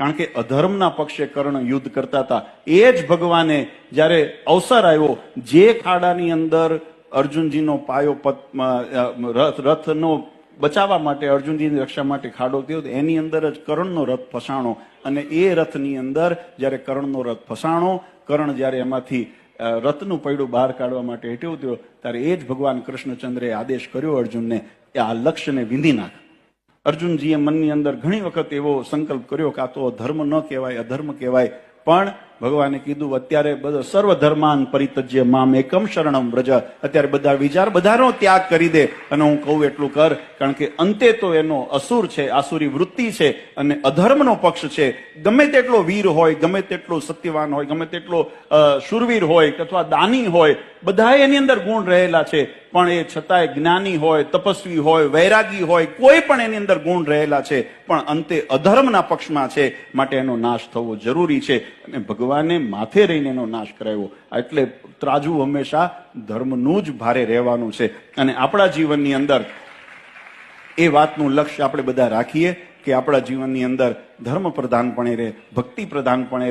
કારણ કે અધર્મના પક્ષે કર્ણ યુદ્ધ કરતા હતા. એ જ ભગવાને જ્યારે અવસર આવ્યો, જે ખાડાની અંદર અર્જુનજીનો પાયો રથનો બચાવવા માટે, અર્જુનજીની રક્ષા માટે ખાડો થયો, એની અંદર જ કર્ણનો રથ ફસાણો. અને એ રથની અંદર જ્યારે કર્ણનો રથ ફસાણો, કર્ણ જ્યારે એમાંથી રથનું પૈડું બહાર કાઢવા માટે હેઠ્યો થયો, ત્યારે એ જ ભગવાન કૃષ્ણચંદ્રે આદેશ કર્યો અર્જુનને કે આ લક્ષ્યને વિંધી નાખ. અર્જુનજીએ મનની અંદર ઘણી વખત એવો સંકલ્પ કર્યો કે આ તો ધર્મ ન કહેવાય, અધર્મ કહેવાય, પણ ભગવાને કીધું અત્યારે બધા સર્વધર્માન પરિત્યજ્ય મામ એકમ શરણમ વ્રજ. અત્યારે બધા વિચાર બધાનો ત્યાગ કરી દે અને હું કહું એટલું કર, કારણ કે અંતે તો એનો અસુર છે, આસુરી વૃત્તિ છે અને અધર્મનો પક્ષ છે. ગમે તેટલો વીર હોય, ગમે તેટલો સત્યવાન હોય, ગમે તેટલો શૂરવીર હોય અથવા દાની હોય, બધા એની અંદર ગુણ રહેલા છે, પણ એ છતાંય જ્ઞાની હોય, તપસ્વી હોય, વૈરાગી હોય, કોઈ પણ એની અંદર ગુણ રહેલા છે, પણ અંતે અધર્મના પક્ષમાં છે. માટે એનો નાશ થવો જરૂરી છે અને ભગવાને માથે રહીને એનો નાશ કરાવ્યો. એટલે ત્રાજુ હંમેશા ધર્મનું જ ભારે રહેવાનું છે. અને આપણા જીવનની અંદર એ વાતનું લક્ષ્ય આપણે બધા રાખીએ કે આપણા જીવનની અંદર ધર્મ પ્રધાનપણે રહે, ભક્તિ પ્રધાનપણે